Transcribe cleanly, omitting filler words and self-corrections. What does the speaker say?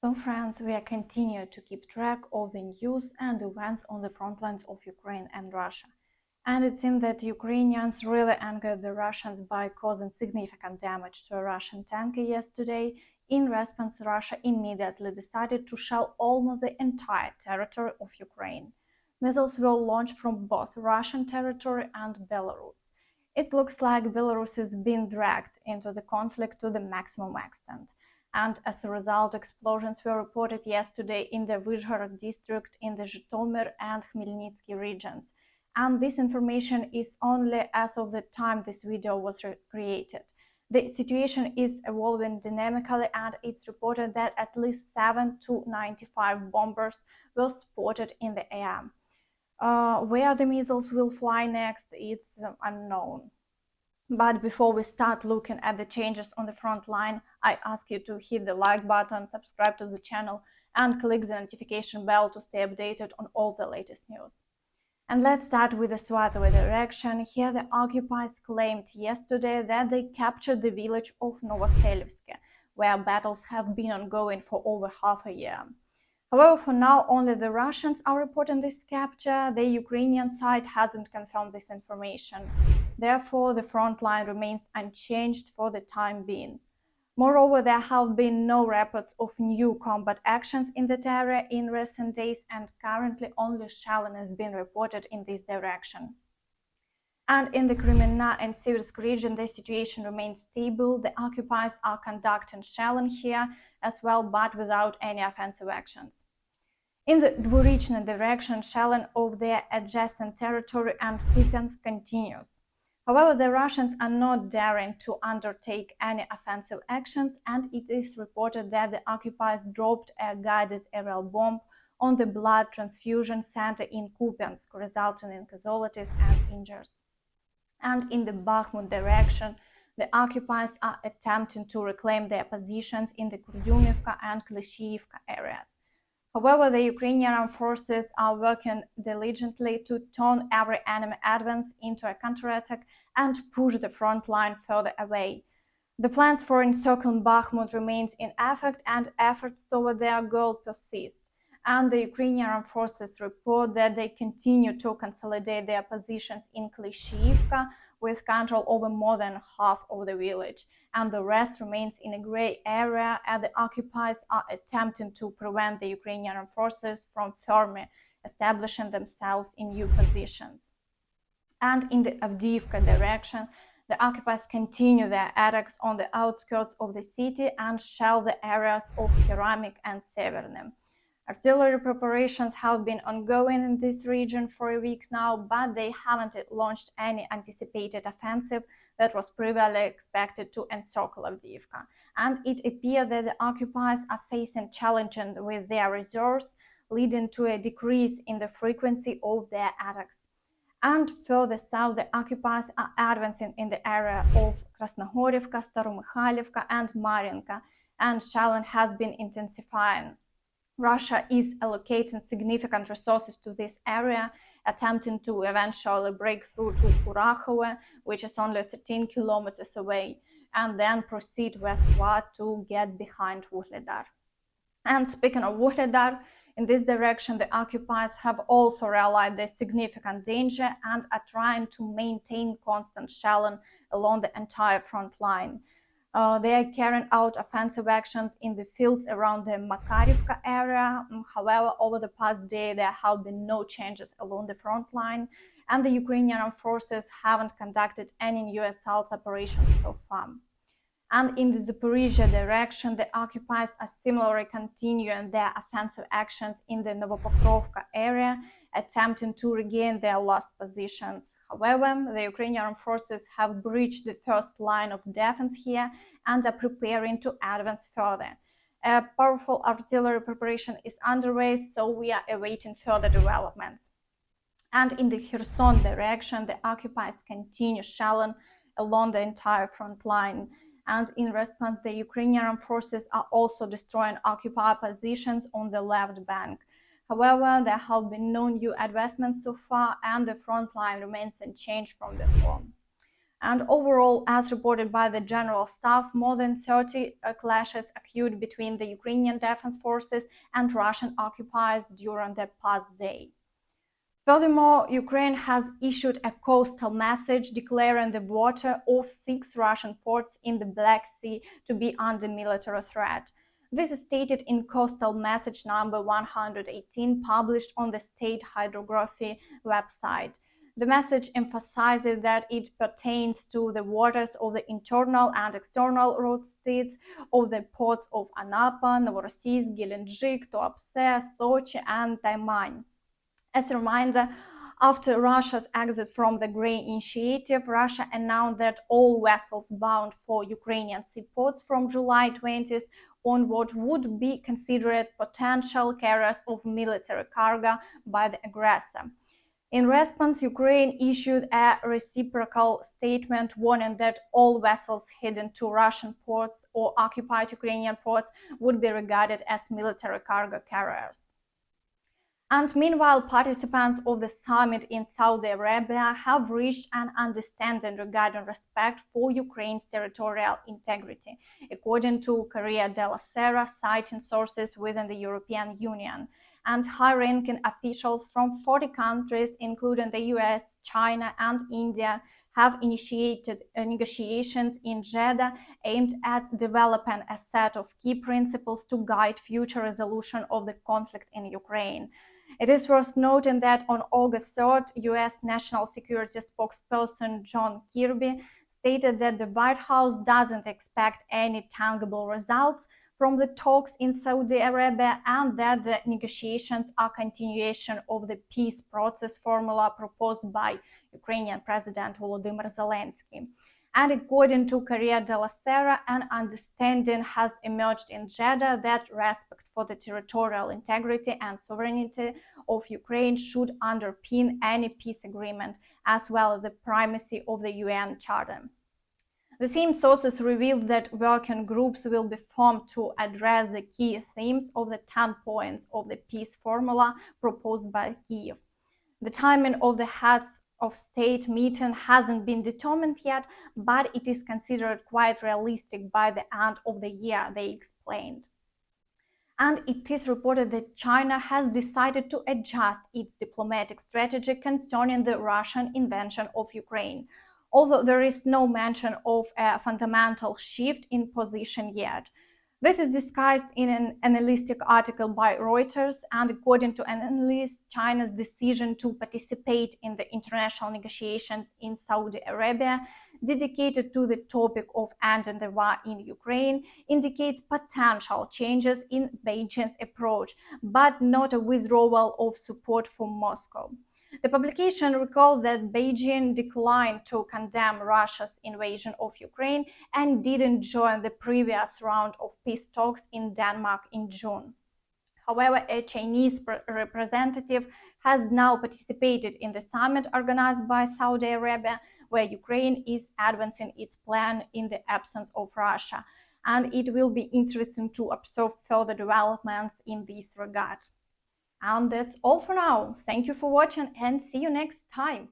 So friends, we are continue to keep track of the news and events on the front lines of Ukraine and Russia. And it seems that Ukrainians really angered the Russians by causing significant damage to a Russian tanker yesterday. In response, Russia immediately decided to shell almost the entire territory of Ukraine. Missiles were launched from both Russian territory and Belarus. It looks like Belarus is being dragged into the conflict to the maximum extent. And as a result, explosions were reported yesterday in the Vyzhhorod district in the Zhytomyr and Khmelnytsky regions. And this information is only as of the time this video was created. The situation is evolving dynamically, and it's reported that at least 7 to 95 bombers were spotted in the air. Where the missiles will fly next, it's unknown. But before we start looking at the changes on the front line, I ask you to hit the like button, subscribe to the channel, and click the notification bell to stay updated on all the latest news. And let's start with the Swatovo direction. Here the occupiers claimed yesterday that they captured the village of Novoselivske, where battles have been ongoing for over half a year. However, for now, only the Russians are reporting this capture. The Ukrainian side hasn't confirmed this information. Therefore, the front line remains unchanged for the time being. Moreover, there have been no reports of new combat actions in that area in recent days, and currently only shelling has been reported in this direction. And in the Crimea and Siversk region, the situation remains stable. The occupiers are conducting shelling here as well, but without any offensive actions. In the Dvorichny direction, shelling of their adjacent territory and Kupiansk continues. However, the Russians are not daring to undertake any offensive actions, and it is reported that the occupiers dropped a guided aerial bomb on the blood transfusion center in Kupiansk, resulting in casualties and injuries. And in the Bakhmut direction, the occupiers are attempting to reclaim their positions in the Kurdyumivka and Klishchiivka areas. However, the Ukrainian armed forces are working diligently to turn every enemy advance into a counterattack and push the front line further away. The plans for encircling Bakhmut remains in effect, and efforts toward their goal persist. And the Ukrainian armed forces report that they continue to consolidate their positions in Klishchiivka, with control over more than half of the village, and the rest remains in a gray area, and the occupiers are attempting to prevent the Ukrainian armed forces from firmly establishing themselves in new positions. And in the Avdiivka direction, the occupiers continue their attacks on the outskirts of the city and shell the areas of Keramik and Severny. Artillery preparations have been ongoing in this region for a week now, but they haven't launched any anticipated offensive that was previously expected to encircle Avdiivka. And it appears that the occupiers are facing challenges with their reserves, leading to a decrease in the frequency of their attacks. And further south, the occupiers are advancing in the area of Krasnohorivka, Staromykhailivka, and Mariinka, and shelling has been intensifying. Russia is allocating significant resources to this area, attempting to eventually break through to Kurachovo, which is only 13 kilometers away, and then proceed westward to get behind Vuhledar. And speaking of Vuhledar, in this direction, the occupiers have also realized the significant danger and are trying to maintain constant shelling along the entire front line. They are carrying out offensive actions in the fields around the Makarivka area. However, over the past day, there have been no changes along the front line, and the Ukrainian armed forces haven't conducted any new assault operations so far. And in the Zaporizhia direction, the occupiers are similarly continuing their offensive actions in the Novopokrovka area, attempting to regain their lost positions. However, the Ukrainian armed forces have breached the first line of defense here and are preparing to advance further. A powerful artillery preparation is underway, so we are awaiting further developments. And in the Kherson direction, the occupiers continue shelling along the entire front line. And in response, the Ukrainian armed forces are also destroying occupied positions on the left bank. However, there have been no new advancements so far, and the front line remains unchanged from before. And overall, as reported by the General Staff, more than 30 clashes occurred between the Ukrainian defense forces and Russian occupiers during the past day. Furthermore, Ukraine has issued a coastal message declaring the water of 6 Russian ports in the Black Sea to be under military threat. This is stated in Coastal Message number 118, published on the State Hydrography website. The message emphasizes that it pertains to the waters of the internal and external road states of the ports of Anapa, Novorossiysk, Gelendzhik, Tuapse, Sochi, and Taiman. As a reminder, after Russia's exit from the Grey Initiative, Russia announced that all vessels bound for Ukrainian seaports from July 20th onward would be considered potential carriers of military cargo by the aggressor. In response, Ukraine issued a reciprocal statement warning that all vessels heading to Russian ports or occupied Ukrainian ports would be regarded as military cargo carriers. And meanwhile, participants of the summit in Saudi Arabia have reached an understanding regarding respect for Ukraine's territorial integrity, according to Corriere della Sera, citing sources within the European Union. And high-ranking officials from 40 countries, including the US, China, and India, have initiated negotiations in Jeddah aimed at developing a set of key principles to guide future resolution of the conflict in Ukraine. It is worth noting that on August 3rd, US National Security spokesperson John Kirby stated that the White House doesn't expect any tangible results from the talks in Saudi Arabia and that the negotiations are a continuation of the peace process formula proposed by Ukrainian President Volodymyr Zelensky. And according to Corriere della Sera, an understanding has emerged in Jeddah that respect for the territorial integrity and sovereignty of Ukraine should underpin any peace agreement, as well as the primacy of the UN Charter. The same sources revealed that working groups will be formed to address the key themes of the 10 points of the peace formula proposed by Kyiv. The timing of the heads of state meeting hasn't been determined yet, but it is considered quite realistic by the end of the year, they explained. And it is reported that China has decided to adjust its diplomatic strategy concerning the Russian invasion of Ukraine, although there is no mention of a fundamental shift in position yet. This is discussed in an analytic article by Reuters, and according to an analyst, China's decision to participate in the international negotiations in Saudi Arabia dedicated to the topic of ending the war in Ukraine indicates potential changes in Beijing's approach, but not a withdrawal of support for Moscow. The publication recalled that Beijing declined to condemn Russia's invasion of Ukraine and didn't join the previous round of peace talks in Denmark in June. However, a Chinese representative has now participated in the summit organized by Saudi Arabia, where Ukraine is advancing its plan in the absence of Russia. And it will be interesting to observe further developments in this regard. And that's all for now. Thank you for watching and see you next time.